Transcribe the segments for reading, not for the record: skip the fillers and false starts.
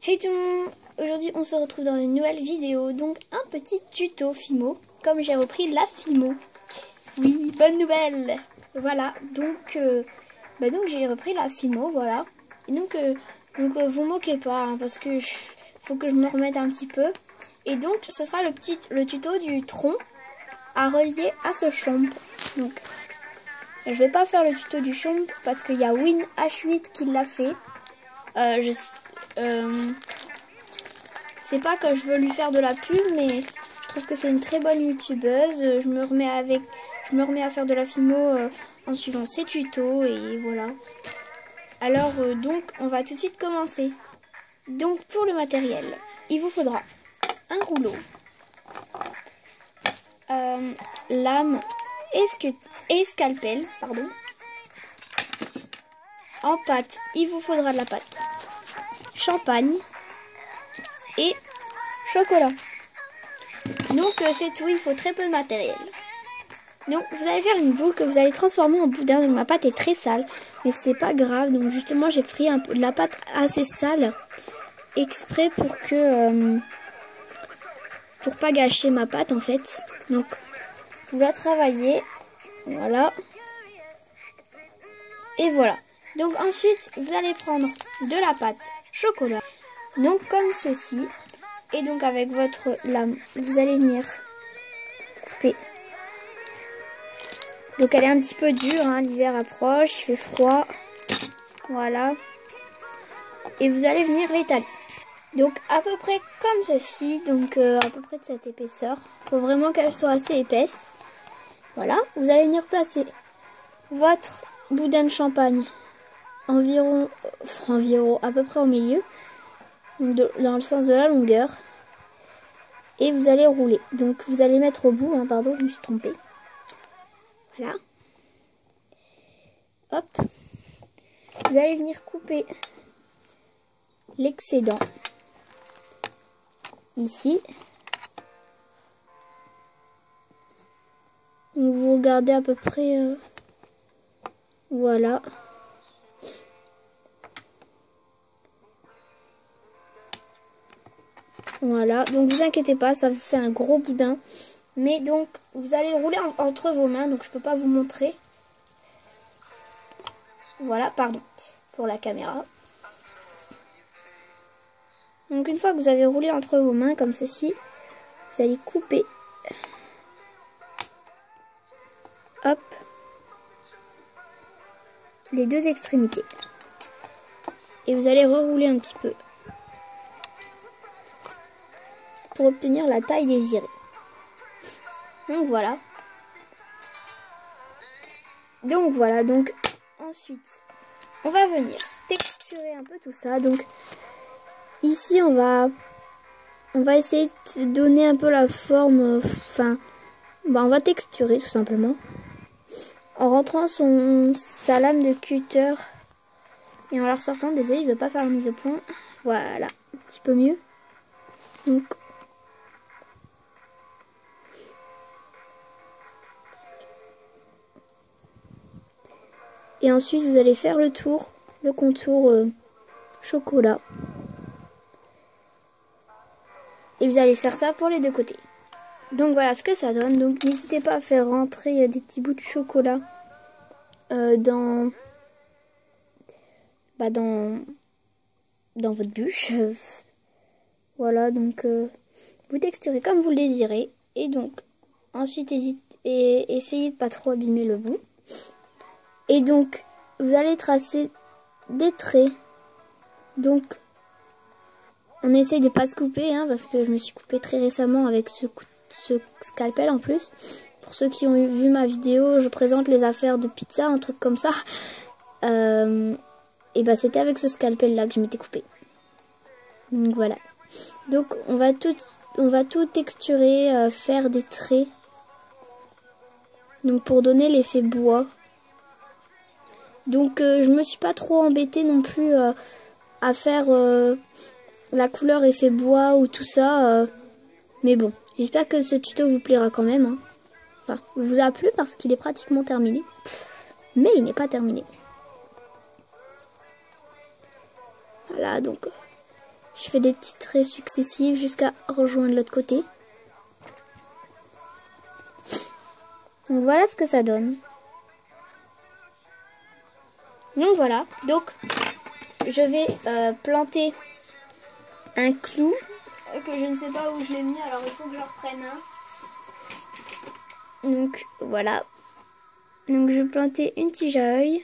Hey tout le monde, aujourd'hui on se retrouve dans une nouvelle vidéo, donc un petit tuto Fimo, comme j'ai repris la Fimo. Oui, bonne nouvelle. Voilà, donc j'ai repris la Fimo, voilà. Et donc vous moquez pas, hein, parce que faut que je me remette un petit peu. Et donc ce sera le tuto du tronc à relier à ce champ. Donc je vais pas faire le tuto du champ parce qu'il y a Win H8 qui l'a fait. C'est pas que je veux lui faire de la pub, mais je trouve que c'est une très bonne youtubeuse. Je me remets à faire de la Fimo en suivant ses tutos et voilà. Alors donc on va tout de suite commencer. Donc pour le matériel, il vous faudra un rouleau, lame et scalpel, pardon. En pâte, il vous faudra de la pâte champagne et chocolat. Donc c'est tout, il faut très peu de matériel. Donc vous allez faire une boule que vous allez transformer en boudin. Donc ma pâte est très sale, mais c'est pas grave. Donc justement j'ai pris un peu de la pâte assez sale exprès pour pas gâcher ma pâte en fait. Donc vous la travaillez, voilà. Et voilà. Donc ensuite vous allez prendre de la pâte chocolat. Donc comme ceci. Et donc avec votre lame, vous allez venir couper. Donc elle est un petit peu dure, hein, l'hiver approche, il fait froid. Voilà. Et vous allez venir l'étaler. Donc à peu près comme ceci, donc à peu près de cette épaisseur. Il faut vraiment qu'elle soit assez épaisse. Voilà, vous allez venir placer votre boudin de champagne environ à peu près au milieu. Dans le sens de la longueur. Et vous allez rouler. Donc vous allez mettre au bout, hein, pardon, je me suis trompée. Voilà. Hop. Vous allez venir couper l'excédent. Ici. Donc vous regardez à peu près. Voilà. Voilà, donc vous inquiétez pas, ça vous fait un gros boudin. Mais donc, vous allez le rouler entre vos mains, donc je peux pas vous montrer. Voilà, pardon, pour la caméra. Donc une fois que vous avez roulé entre vos mains, comme ceci, vous allez couper. Hop. Les deux extrémités. Et vous allez rerouler un petit peu. Pour obtenir la taille désirée. Donc voilà. Donc ensuite, on va venir texturer un peu tout ça. Donc ici, on va essayer de donner un peu la forme, on va texturer tout simplement. En rentrant sa lame de cutter et en la ressortant, désolé, il ne veut pas faire la mise au point. Voilà, un petit peu mieux. Donc et ensuite, vous allez faire le contour chocolat. Et vous allez faire ça pour les deux côtés. Donc voilà ce que ça donne. Donc n'hésitez pas à faire rentrer des petits bouts de chocolat dans votre bûche. Voilà, donc vous texturez comme vous le désirez. Et donc, ensuite, essayez de pas trop abîmer le bout. Et donc, vous allez tracer des traits. Donc, on essaye de pas se couper, hein, parce que je me suis coupée très récemment avec ce scalpel en plus. Pour ceux qui ont vu ma vidéo, je présente les affaires de pizza, un truc comme ça. Et bah c'était avec ce scalpel là que je m'étais coupée. Donc voilà. Donc on va tout texturer, faire des traits. Donc pour donner l'effet bois. Donc je me suis pas trop embêtée non plus à faire la couleur effet bois ou tout ça. Mais bon, j'espère que ce tuto vous plaira quand même. Hein. Enfin, vous a plu parce qu'il est pratiquement terminé. Mais il n'est pas terminé. Voilà, donc Je fais des petits traits successifs jusqu'à rejoindre l'autre côté. Donc voilà ce que ça donne. Donc voilà, donc je vais planter un clou que je ne sais pas où je l'ai mis, alors il faut que je reprenne un. Donc voilà. Donc je vais planter une tige à œil.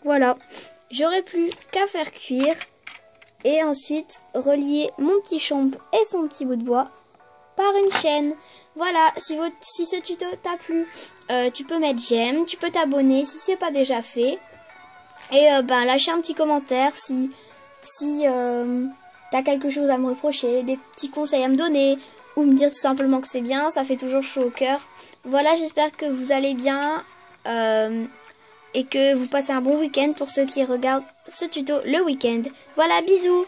Voilà. J'aurai plus qu'à faire cuire et ensuite relier mon petit champ et son petit bout de bois par une chaîne. Voilà, si ce tuto t'a plu, tu peux mettre j'aime, tu peux t'abonner si c'est pas déjà fait. Et lâcher un petit commentaire si t'as quelque chose à me reprocher, des petits conseils à me donner, ou me dire tout simplement que c'est bien, ça fait toujours chaud au cœur. Voilà, j'espère que vous allez bien et que vous passez un bon week-end pour ceux qui regardent ce tuto le week-end. Voilà, bisous!